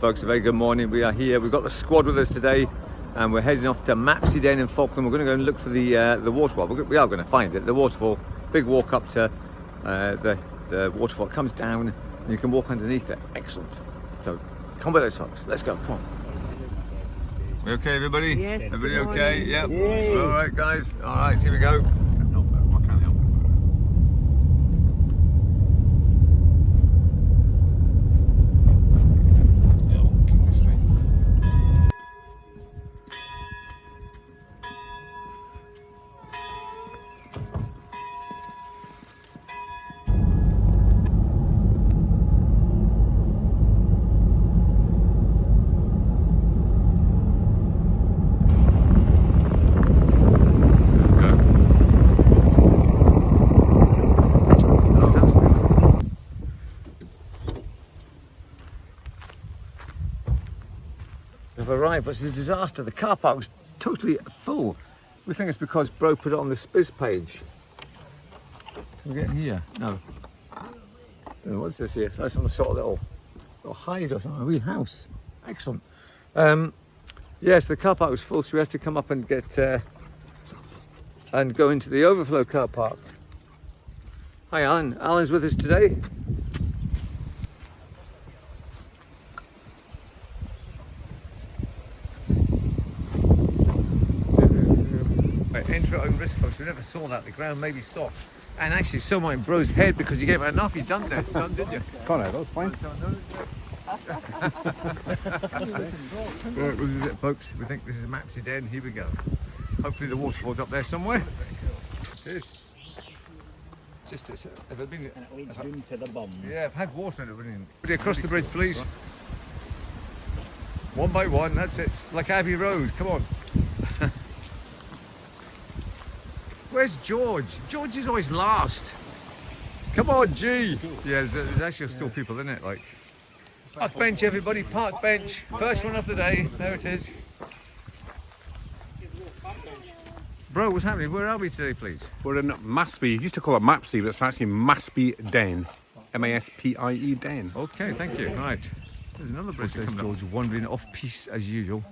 Folks, a very good morning. We are here. We've got the squad with us today, and we're heading off to Maspie Den in Falkland. We're going to go and look for the waterfall. We are going to find it. The waterfall. Big walk up to the waterfall. It comes down, and you can walk underneath it. Excellent. So, come with us, folks. Let's go. Come on. We okay, everybody? Yes. Everybody okay? Yep. Yay. All right, guys. All right, here we go. We've arrived, but it's a disaster. The car park was totally full. We think it's because Bro put it on the Spiz page. Can we get in here? No. Don't know what's this here. So some sort of little hide or something. A wee house. Excellent. Yes, the car park was full, so we had to come up and get and go into the overflow car park. Hi, Alan. Alan's with us today. Enter at own risk, folks. We never saw that. The ground may be soft. And actually, so my Bro's head because you gave it enough. You done this, son, didn't you? Sorry, that was fine. Right, this is it, folks. We think this is Maspie Den. Here we go. Hopefully, the waterfall's up there somewhere. It is. Just it's. Have it been? And it leads down to the bum. Yeah, I've had water in it. Everybody across the bridge, please. One by one. That's it. Like Abbey Road. Come on. Where's George? George is always last. Come on, G. Yeah, there's actually still people in it. Like, park bench, everybody. Park bench. First one of the day. There it is. Bro, what's happening? Where are we today, please? We're in Maspie. Used to call it Mapsie, but it's actually Maspie Den. M-A-S-P-I-E Den. Okay, thank you. Right. There's another bridge. There's George wandering off piste as usual.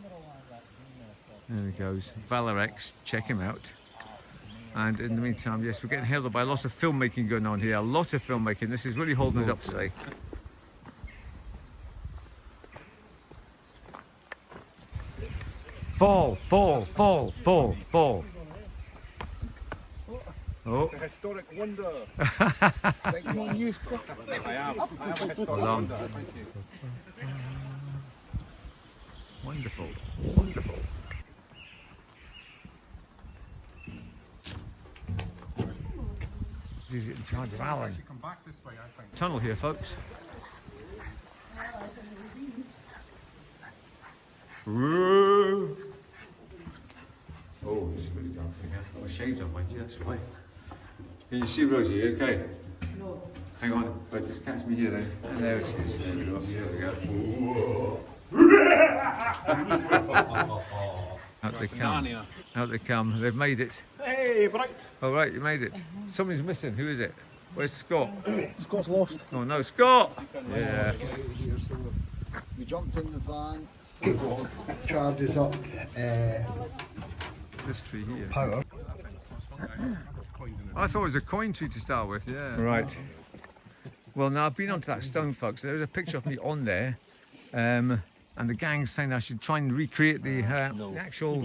There he goes. Valorex. Check him out. And in the meantime, yes, we're getting held up by a lot of filmmaking going on here. A lot of filmmaking. This is really holding us up today. Fall, fall, fall, fall, fall. Oh. It's a historic wonder. I have a historic wonder. Thank you. Wonderful, wonderful. He's in charge of Alan. Come back this way, I think. Tunnel here, folks. Whoa. Oh, this is really dark again. I've got my shades on, mind you, that's why. Can you see Rosie? Okay. No. Hang on, but just catch me here then. And there it is. There we go. Out they come. Out they come. They've made it. Hey, right. All right, you made it. Somebody's missing. Who is it? Where's Scott? Scott's lost. Oh no, Scott! Yeah. We jumped in the van. Charges up This tree here. power. I thought it was a coin tree to start with. Yeah. Right. Well, now I've been onto that stone, folks. There's a picture of me on there. And the gang's saying I should try and recreate the actual.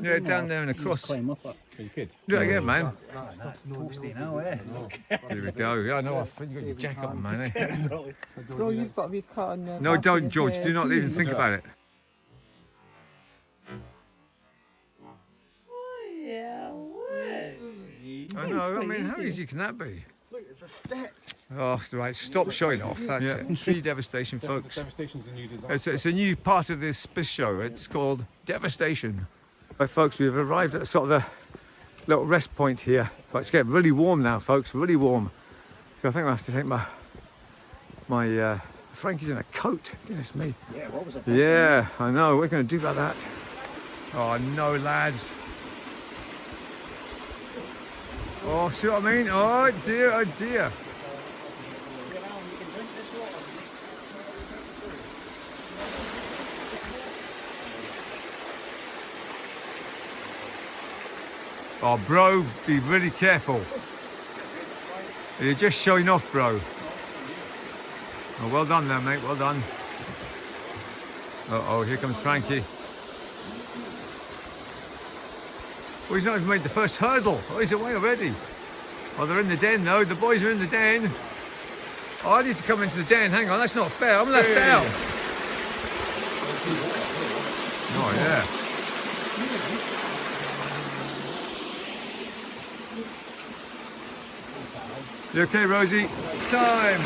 Yeah, down there and across. Climb up it. You could. Do it again, man. That's toasty now, eh? Here we go. Yeah, I know. You got your jacket on, man. Eh? Bro, you've got to be cut on the No, back of don't, your George. head. Do not even think about it. Oh, yeah, what? I know. I mean, how easy can that be? Look, it's a step. Oh, right. Stop showing off. That's it. Tree devastation, folks. Devastation's a new design. It's a new part of this Spiz show. It's called Devastation. Right, folks, we've arrived at sort of the little rest point here. But it's getting really warm now, folks. Really warm. So I think I have to take my Frankie's in a coat. Goodness me. Yeah, what was it? Yeah, I know. We're going to do about that. Oh no, lads. Oh, see what I mean? Oh dear, oh dear. Oh, bro, be really careful. You're just showing off, bro. Oh, well done there, mate, well done. Uh-oh, here comes Frankie. Oh, he's not even made the first hurdle. Oh, he's away already. Oh, they're in the den, though. The boys are in the den. Oh, I need to come into the den. Hang on, that's not fair. I'm left out. Oh, yeah. You okay, Rosie? Time.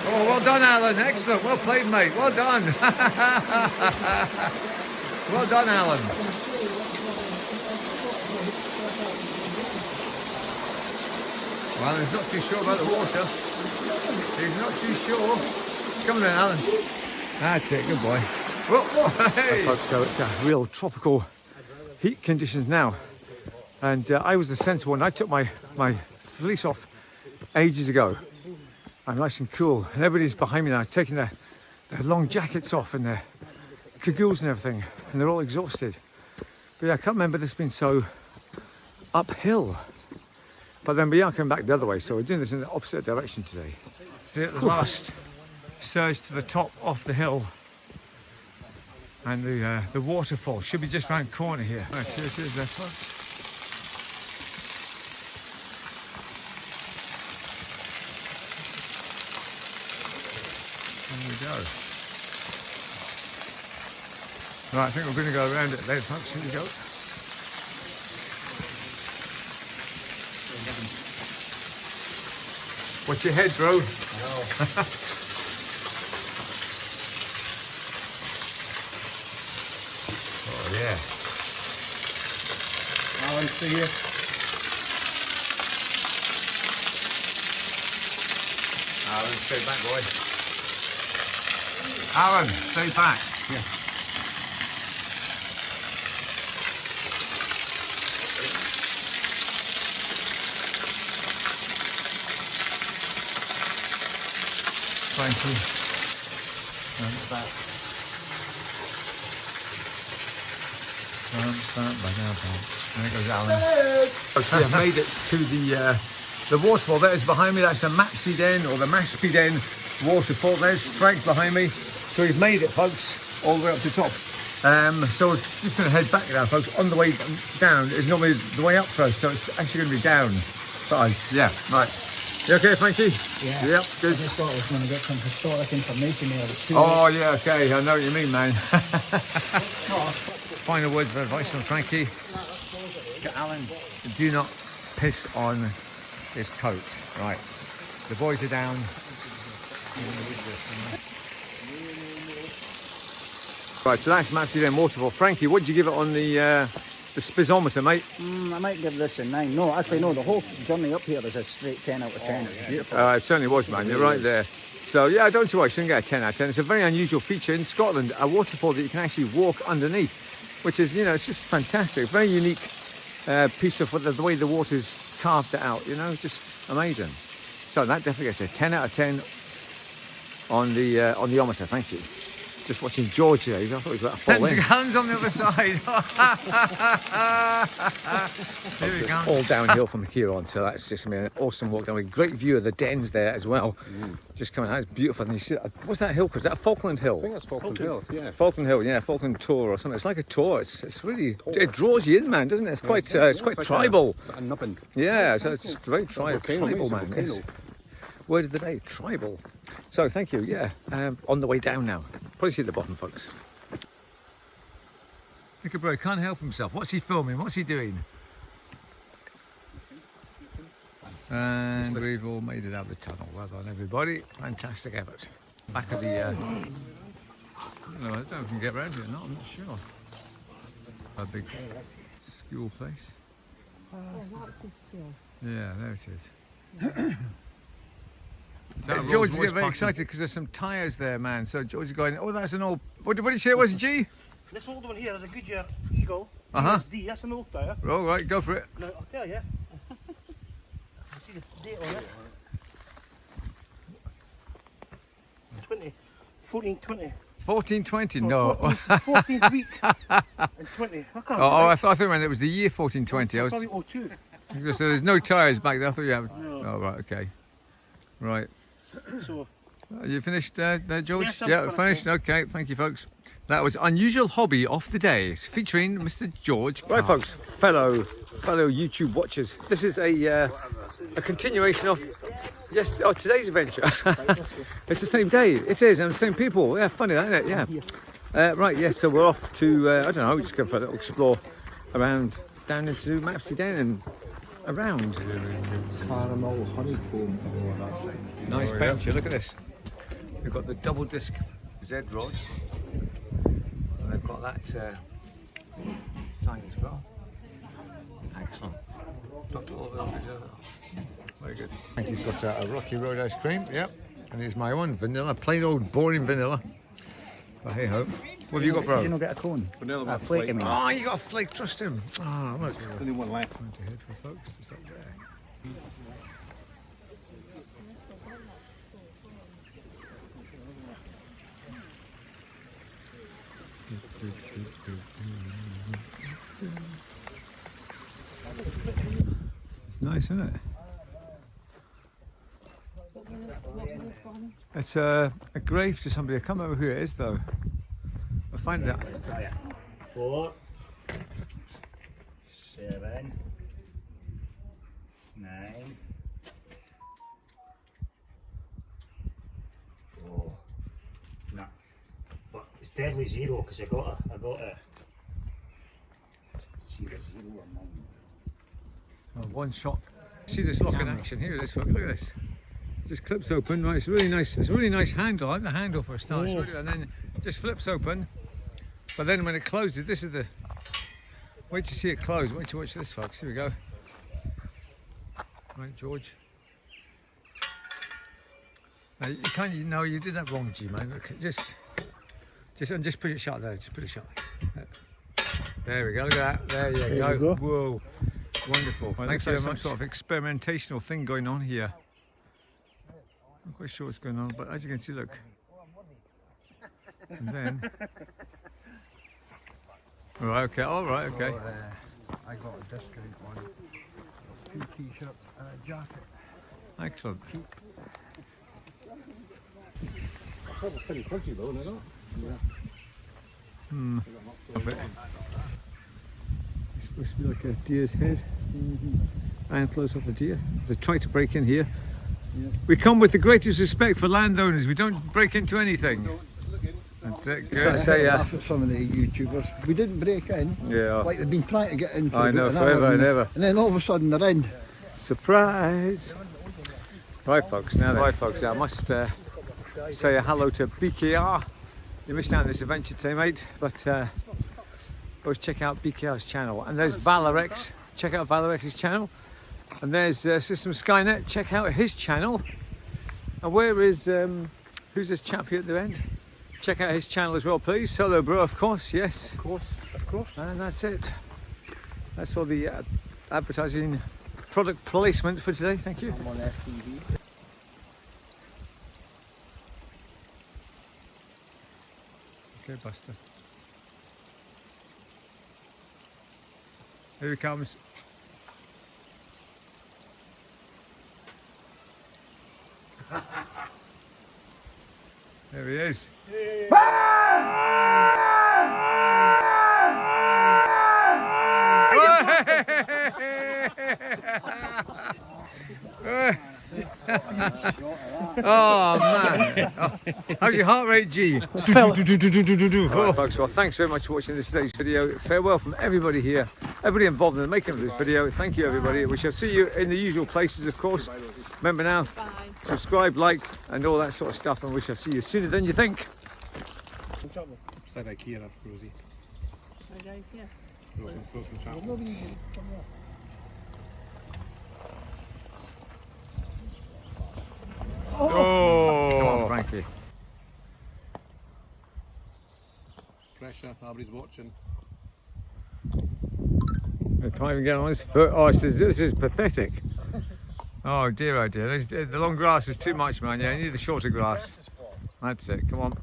Oh, well done, Alan. Excellent. Well played, mate. Well done. Well done, Alan. Well, he's not too sure about the water. He's not too sure. Come on then, Alan. That's it. Good boy. Whoa, hey. So it's real tropical heat conditions now. And I was the sensible one. I took my fleece off ages ago. I'm nice and cool, and everybody's behind me now taking their long jackets off and their cagoules and everything, and they're all exhausted. But yeah, I can't remember this being so uphill. But then we are coming back the other way, so we're doing this in the opposite direction today. The last surge to the top off the hill, and the waterfall should be just round the corner here. Right, here it is there, folks. There we go. Right, I think we're going to go around it then, folks. Here we go. Watch your head, bro. Oh, yeah. Alan, see you. Alan, stay back, boy. Alan, stay back. Yeah. Thank you. Back. There goes Alan. Okay, I've made it to the waterfall. That is behind me. That's the Maspie Den or the Maspie Den waterfall. There's Frank behind me. So we've made it, folks, all the way up to the top. So we're just going to head back now, folks. On the way down is normally the way up for us, so it's actually going to be down for us. Yeah, right. You okay, Frankie? Yeah. Yep, good. I just thought I was going to get some historic information there. Oh, yeah, okay. I know what you mean, man. Final words of advice from Frankie. Alan, do not piss on his coat. Right. The boys are down. Right, so that's Maspie Den waterfall. Frankie, what did you give it on the spizometer, mate? I might give this a 9. No, actually, no. The whole journey up here is a straight 10 out of 10. It's beautiful. It certainly was, man. You're right there. So, yeah, I don't see why I shouldn't get a 10 out of 10. It's a very unusual feature in Scotland, a waterfall that you can actually walk underneath, which is, you know, it's just fantastic. Very unique piece of the way the water's carved it out, you know, just amazing. So that definitely gets a 10 out of 10 on the ometer. Thank you. Just watching George here. I thought he was about to fall in. Hands on the other side. Here we go. All downhill from here on, so that's just going to be an awesome walk down with a great view of the dens there as well. Just coming out, it's beautiful. And you see, what's that hill called? Is that Falkland Hill? I think that's Falkland Hill, yeah. Falkland Hill, yeah, Falkland Tour or something. It's like a tour. It's really, it draws you in, man, doesn't it? It's quite, it's quite tribal. Like a nubbin. Yeah, so it's just very tribal, man. Yes. Word of the day, tribal. So thank you, yeah. On the way down now. Probably see at the bottom, folks. Look at bro, he can't help himself. What's he filming? What's he doing? And we've all made it out of the tunnel. Well done, everybody. Fantastic effort. Back of the... no, I don't know if we can get around here or not, I'm not sure. A big school place. Yeah, there it is. George is getting very excited because there's some tyres there, man. So George is going, oh, that's an old... What did you say it was, G? This old one here is a Goodyear Eagle. D, that's an old tyre. Oh, right, go for it. No, I'll tell you. You see the date on it. 20. 14, 20. 14, 20? No. 14th week and 20. I can't Oh, I thought it was the year 1420. I was, Probably 02. so there's no tyres back there. I thought you had. No. Oh, right, okay. Right. So, Are you finished there, George? Yes, I'm yeah, finished. finished. Okay, thank you, folks. That was Unusual Hobby of the Day, featuring Mr. George. Right, folks, fellow YouTube watchers, this is a continuation of today's adventure. It's the same day. It is, and the same people. Yeah, funny, isn't it? Yeah. Right, yes. So we're off to I don't know. We're just going for a little explore around down into Maspie Den and around. Caramel honeycomb. Nice bench here. Look at this. We've got the double disc Z rod, and they've got that sign as well. Excellent. Dr. Orville. Very good. He's got a Rocky Road ice cream. Yep. And here's my one, vanilla, plain old boring vanilla. But hey ho. What have you got, bro? Did you not get a cone? Vanilla A flake, I mean. Oh, you got a flake. Trust him. Oh, look. Only one left. Trying to head for folks. It's up there. It's nice, isn't it? It's a grave to somebody. I can't remember who it is though. I'll find out. 4, 7, 9. Oh, no. But it's deadly 0 because I got a 0 among. One shot. See this lock in action here. This look at this. Just clips open. Right, it's really nice. It's a really nice handle. I like the handle for a start. It's really, and then just flips open. But then when it closes, this is the. Wait to see it close. Wait to watch this, folks. Here we go. Right, George. Now, you can't. No, you did that wrong, G man. Look, just put it shut there. Just put it shut. There we go. Look at that. There you go. we go. Whoa. Wonderful. Well, Thanks looks like very some much. sort of experimentational thing going on here. I'm not quite sure what's going on, but as you can see, look. And then. All right, okay, all right, okay. So, I got a discount on 2 t-shirts and a jacket. Excellent. Pretty crunchy though, isn't it? It's supposed to be like a deer's head. Antlers of a deer. They tried to break in here. We come with the greatest respect for landowners. We don't break into anything. That's it. Good. Laugh at some of the YouTubers. We didn't break in. Yeah. Like they've been trying to get in for I know, about an hour, forever and ever. And then all of a sudden they're in. Surprise! Right, folks. Now, right, folks. I must say a hello to BKR. You missed out on this adventure today, mate. But always check out BKR's channel. And there's Valorex. Check out Valorex's channel. And there's System Skynet. Check out his channel. And where is who's this chap here at the end? Check out his channel as well, please. Solo Bro, of course. Yes. of course. And that's it. That's all the advertising product placement for today. Thank you. I'm on STV. Okay, Buster. Here he comes. There he is. Oh man! Oh, how's your heart rate, G? Right, folks, well, thanks very much for watching this today's video. Farewell from everybody here, everybody involved in the making of this video. Thank you, everybody. We shall see you in the usual places, of course. Remember now, subscribe, like, and all that sort of stuff, and we shall see you sooner than you think. Said IKEA, Rosie. Okay, yeah. Close chapel. Oh, come on, Frankie. Pressure, nobody's watching. I can't even get on his foot. Oh, this is pathetic. Oh dear, oh dear. The long grass is too much, man. Yeah, you need the shorter grass. That's it. Come on.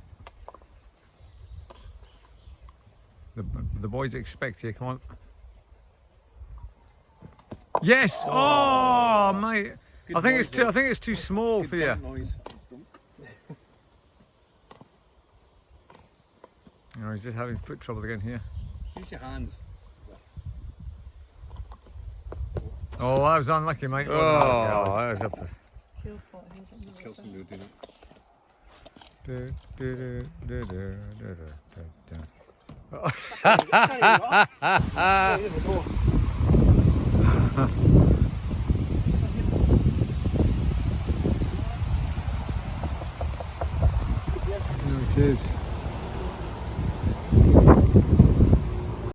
The boys expect you. Come on. Yes. Oh, mate. I think it's too small for you. Noise. Oh, he's just having foot trouble again here. Use your hands. Oh, I was unlucky, mate. Oh, that was up. Kill pot, he's on the Kill somebody doing There it is.